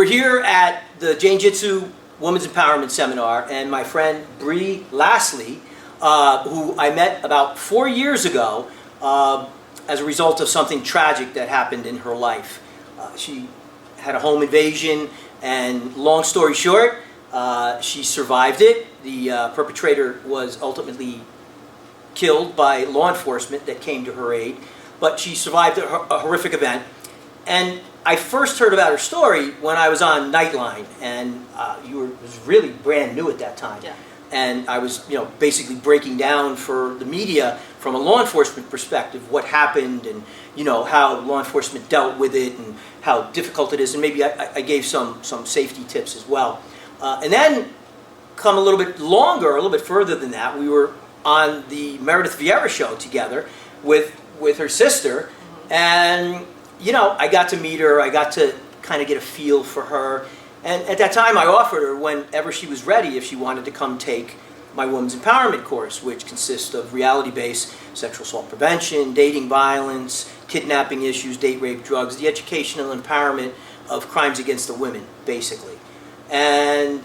here at the Jane-Jitsu Women's Empowerment Seminar, and my friend Bre Lasley, who I met about 4 years ago as a result of something tragic that happened in her life. She had a home invasion, and long story short, she survived it. The perpetrator was ultimately killed by law enforcement that came to her aid, but she survived a horrific event. And I first heard about her story when I was on Nightline, and it was really brand new at that time. Yeah. And I was, basically breaking down for the media from a law enforcement perspective what happened, and how law enforcement dealt with it, and how difficult it is, and maybe I gave some safety tips as well. And then, come a little bit longer, a little bit further than that, we were on the Meredith Vieira show together with her sister, and I got to meet her. I got to kind of get a feel for her. And at that time, I offered her, whenever she was ready, if she wanted to come take my women's empowerment course, which consists of reality-based sexual assault prevention, dating violence, kidnapping issues, date rape, drugs, the educational empowerment of crimes against the women, basically. And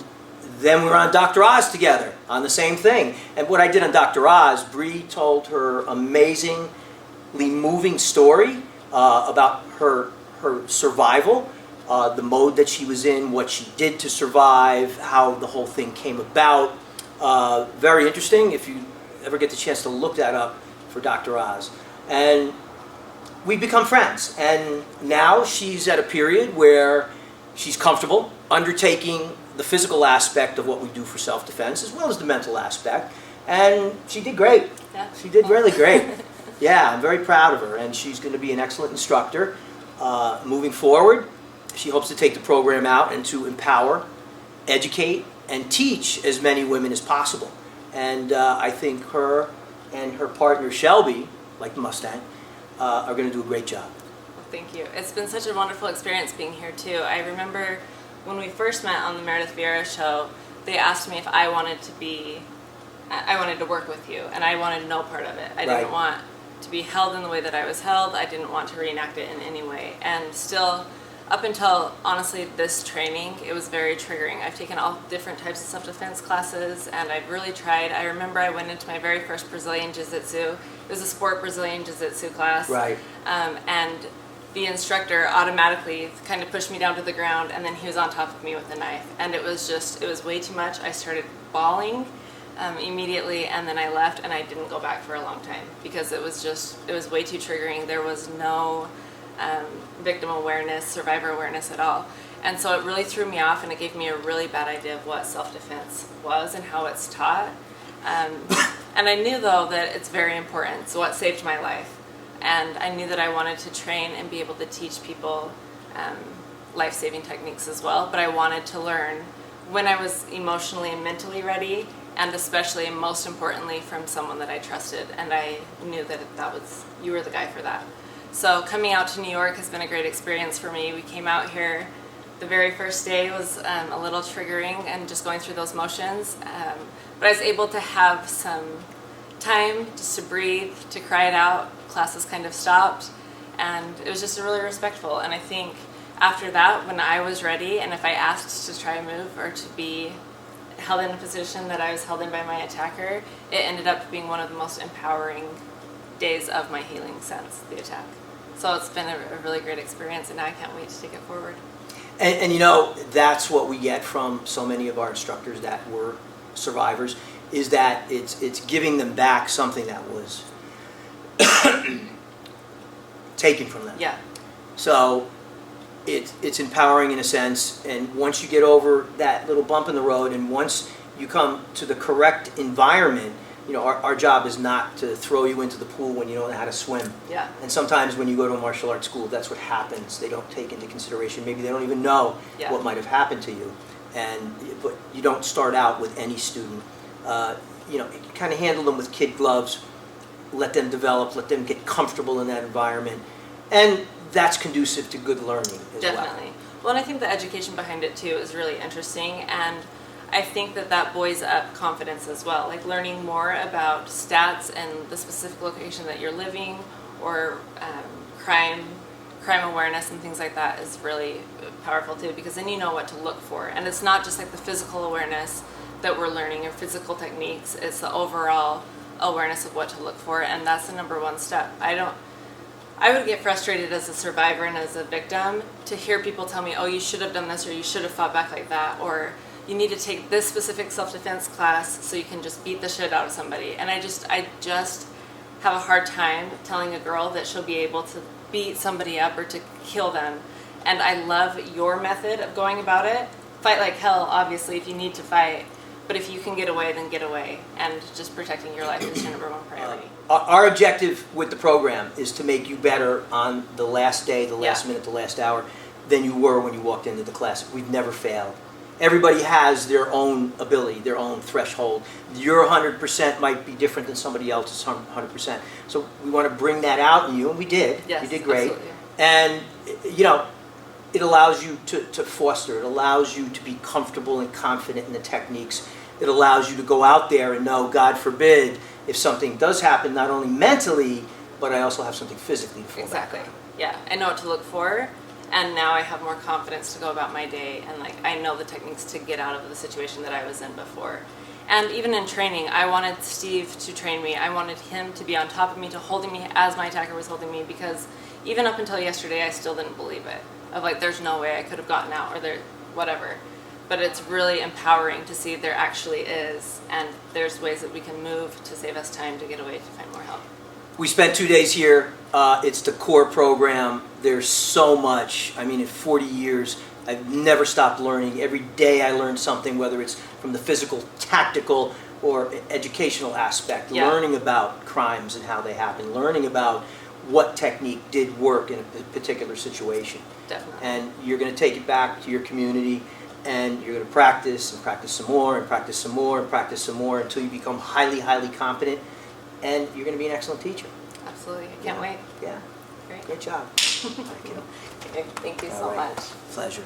then we were on Dr. Oz together on the same thing. And what I did on Dr. Oz, Bre told her amazingly moving story about her survival, the mode that she was in, what she did to survive, how the whole thing came about. Very interesting if you ever get the chance to look that up for Dr. Oz. And we've become friends. And now she's at a period where she's comfortable undertaking the physical aspect of what we do for self-defense, as well as the mental aspect. And she did great. Yeah. She did really great. Yeah, I'm very proud of her, and she's going to be an excellent instructor moving forward. She hopes to take the program out and to empower, educate, and teach as many women as possible. And I think her and her partner Shelby, like the Mustang, are going to do a great job. Well, thank you. It's been such a wonderful experience being here too. I remember when we first met on the Meredith Vieira show, they asked me if I wanted to work with you, and I wanted no part of it. I didn't want to be held in the way that I was held. I didn't want to reenact it in any way. And still, up until, honestly, this training, it was very triggering. I've taken all different types of self-defense classes, and I've really tried. I remember I went into my very first Brazilian Jiu-Jitsu. It was a sport Brazilian Jiu-Jitsu class. Right. And the instructor automatically kind of pushed me down to the ground, and then he was on top of me with a knife. And it was way too much. I started bawling immediately, and then I left, and I didn't go back for a long time because it was way too triggering. There was no victim awareness, survivor awareness at all. And so it really threw me off, and it gave me a really bad idea of what self-defense was and how it's taught. And I knew, though, that it's very important. So what saved my life. And I knew that I wanted to train and be able to teach people life-saving techniques as well. But I wanted to learn when I was emotionally and mentally ready, and especially, most importantly, from someone that I trusted. And I knew that you were the guy for that. So coming out to New York has been a great experience for me. We came out here. The very first day was a little triggering and just going through those motions. But I was able to have some time just to breathe, to cry it out. Classes kind of stopped, and it was just really respectful. And I think after that, when I was ready, and if I asked to try a move or to be held in a position that I was held in by my attacker, it ended up being one of the most empowering days of my healing since the attack. So it's been a really great experience, and now I can't wait to take it forward. And that's what we get from so many of our instructors that were survivors, is that it's giving them back something that was taken from them. Yeah. So it's empowering in a sense, and once you get over that little bump in the road, and once you come to the correct environment, our job is not to throw you into the pool when you don't know how to swim. Yeah. And sometimes when you go to a martial arts school, that's what happens. They don't take into consideration, maybe they don't even know what might have happened to you. But you don't start out with any student. You kind of handle them with kid gloves, let them develop, let them get comfortable in that environment. And that's conducive to good learning as well. Definitely. Well, and I think the education behind it too is really interesting, and I think that buoys up confidence as well, like learning more about stats and the specific location that you're living, or crime crime awareness and things like that is really powerful too, because then you know what to look for. And it's not just like the physical awareness that we're learning or physical techniques, it's the overall awareness of what to look for, and that's the number one step. I would get frustrated as a survivor and as a victim to hear people tell me, oh, you should have done this, or you should have fought back like that, or you need to take this specific self-defense class so you can just beat the shit out of somebody. And I just have a hard time telling a girl that she'll be able to beat somebody up or to kill them. And I love your method of going about it. Fight like hell, obviously, if you need to fight. But if you can get away, then get away. And just protecting your life is your number one priority. Our objective with the program is to make you better on the last day, the last minute, the last hour than you were when you walked into the class. We've never failed. Everybody has their own ability, their own threshold. Your 100% might be different than somebody else's 100%. So we want to bring that out in you, and we did. Yes, you did great. absolutely. And, you know, it allows you to foster. It allows you to be comfortable and confident in the techniques. It allows you to go out there and know, God forbid, if something does happen, not only mentally, but I also have something physically to fall Exactly. back on. Yeah, I know what to look for, and now I have more confidence to go about my day, and like I know the techniques to get out of the situation that I was in before. And even in training, I wanted Steve to train me. I wanted him to be on top of me, to holding me as my attacker was holding me, because even up until yesterday, I still didn't believe it. Of like, there's no way I could have gotten out, or there, whatever. But it's really empowering to see there actually is, and there's ways that we can move to save us time to get away to find more help. We spent 2 days here. It's the core program. There's so much. I mean, in 40 years, I've never stopped learning. Every day I learn something, whether it's from the physical, tactical, or educational aspect. Yeah. Learning about crimes and how they happen. Learning about what technique did work in a particular situation. Definitely. And you're going to take it back to your community, and you're going to practice and practice some more and practice some more and practice some more until you become highly, highly competent, and you're going to be an excellent teacher. Absolutely. I can't wait. Yeah. Great. Great job. Thank you. Thank you All so right. much. Pleasure.